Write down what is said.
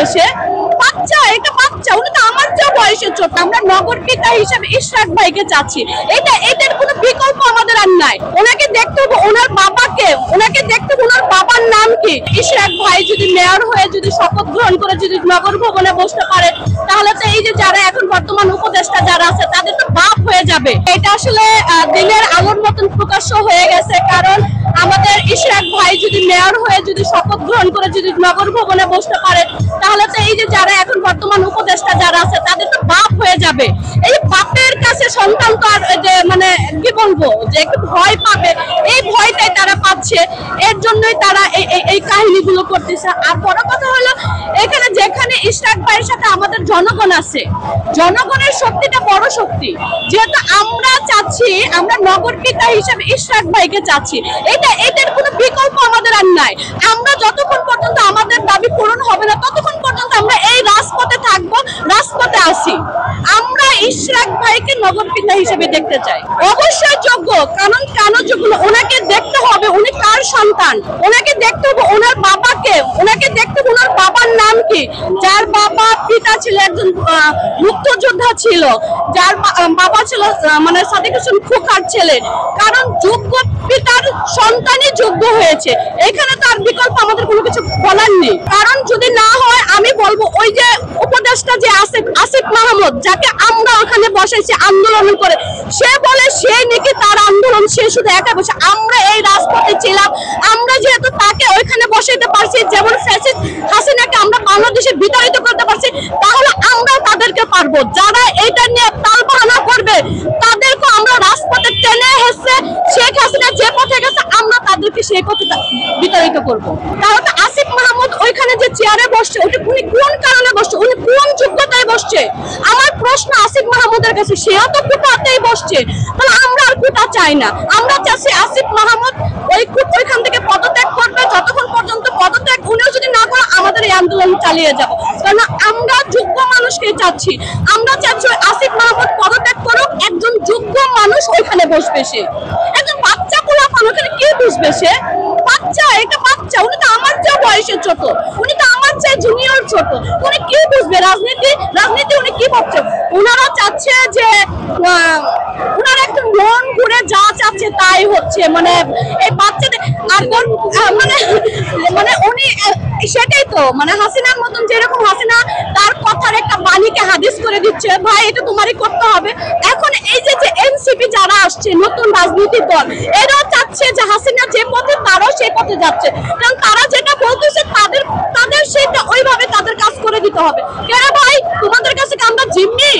বুঝবে সে? বাচ্চা, এটা বাচ্চা, উনি তো আমার চেয়ে বয়সের ছোট। আমরা নগর পিতা হিসেবে ইশরাক ভাইকে চাচ্ছি, এটার কোনো বিকল্প আমাদের আর নাই। ওনাকে দেখতে হবে ওনার বাবাকে, ওনাকে দেখতে হবে ওনার বাবার নাম কি। ইশরাক ভাই যদি মেয়র হয়ে যদি শপথ গ্রহণ করে যদি নগর ভবনে বসতে পারে, তাহলে তো এই যে যারা এখন বর্তমান উপদেষ্টা যারা আছে তাদের তো বাপ হয়ে যাবে। এটা আসলে দিনের আলোর মতন প্রকাশ্য হয়ে গেছে, কারণ আমাদের ইশরাক ভাই যদি মেয়র হয়ে যদি শপথ গ্রহণ করে যদি নগর ভবনে বসতে পারে, তাহলে তো এই যে যারা এখন বর্তমান উপদেষ্টা যারা আছে তাদের তো বাপ হয়ে যাবে। এই বাপের কাছে সন্তান তো আর যে মানে কি বলবো যে একটু ভয় পাবে, এই ভয়টাই তারা পাচ্ছে, এর জন্যই তারা এই কাহিনীগুলো করতেছে। আর বড় কথা হলো এখানে যেখানে ইশরাক ভাইয়ের সাথে আমাদের জনগণ আছে, জনগণের শক্তিটা বড় শক্তি। যেহেতু আমরা চাচ্ছি, আমরা নগর পিতা হিসেবে ইশরাক ভাইকে চাচ্ছি, এটার কোনো বিকল্প আমাদের আর নাই। আমরা যতক্ষণ পর্যন্ত আমাদের দাবি পূরণ হবে না ততক্ষণ পর্যন্ত আমরা এই রাজপথে থাকবো, রাজপথে আসি। আমরা ইশরাক ভাইকে নগর পিতা হিসেবে দেখতে চাই। অবশ্যই যোগ্য, কারণ কেন যোগ্য? ওনাকে দেখতে হবে উনি কার সন্তান, ওনাকে দেখতে হবে ওনার বাবাকে, ওনাকে দেখতে হবে ওনার বাবার নাম কি। যার বাবা পিতা ছিল একজন মুক্তিযোদ্ধা ছিল, যার বাবা ছিল মানে সাদিক হোসেন খোকার ছেলে, কারণ যোগ্য পিতার সন্তানই যোগ্য হয়েছে। এখানে তার বিকল্প আমাদের কোনো কিছু বলার নেই। কারণ যদি না হয় আমি বলবো ওই যে উপদেষ্টা যে আসিফ মাহমুদ, যাকে আমরা ওখানে বসাইছি আন্দোলন করে, সে বলে সে নাকি তার আন্দোলন সে শুধু একা বসে। আমরা এই রাজপথে ছিলাম, আমরা যেহেতু তাকে ওইখানে বসাইতে পারছি, যেমন ফ্যাসিস্ট হাসিনাকে আমরা বাংলাদেশে বিতাড়িত করতে পারছি, তাহলে আমরা তাদেরকে পারবো। যারা এটা নিয়ে তালবাহানা করবে তাদেরকে আমরা রাজপথে টেনে হেসে শেখ হাসিনা যে পথে গেছে আমরা তাদেরকে সেই পথে বিতাড়িত করবো। তাহলে আসিফ মাহমুদ ওইখানে যে চেয়ারে বসছে ওটা উনি কোন কারণে বসছে, উনি কোন যোগ্যতায় বসছে? আমার প্রশ্ন আসিফ মাহমুদের কাছে, সেও তো কোটাতেই বসছে, তাহলে আমরা আর কোটা চাই না। আমরা চাচ্ছি আসিফ মাহমুদ ওইখান থেকে পদত্যাগ করবে। যতক্ষণ পর্যন্ত পদত্যাগ উনিও যদি না করে আমাদের এই আন্দোলন চালিয়ে যাব, কারণ আমরা যোগ্য মানুষকে চাচ্ছি। আমরা চাচ্ছি আসিফ মাহমুদ পদত্যাগ করুক, একজন যোগ্য মানুষ ওইখানে বসবে। সে একজন বাচ্চা পোলাপান, ওখানে কি বুঝবে সে? বাচ্চা, এটা বাচ্চা, উনি তো আমার চেয়ে বয়সের ছোট, উনি তো আমার চেয়ে জুনিয়র ছোট, উনি কি বুঝবে রাজনীতি উনি কি ভাবছে? ওনারা চাচ্ছে যে ওনারা একটু মন ঘুরে যা চাচ্ছে তাই হচ্ছে, মানে এই বাচ্চাদের আর মানে উনি সেটাই তো মানে হাসিনার মতন, যেরকম হাসিনা তার কথার একটা বাণীকে হাদিস করে দিচ্ছে, ভাই এটা তোমারই করতে হবে। এখন এই যে এনসিপি যারা আসছে নতুন রাজনৈতিক দল, এরাও চাচ্ছে যে হাসিনা যে পথে তারাও সেই পথে যাচ্ছে, কারণ তারা যেটা বলতেছে তাদের সেটা ওইভাবে তাদের কাজ করে দিতে হবে। কেন ভাই, তোমাদের কাছে কি আমরা জিম্মি?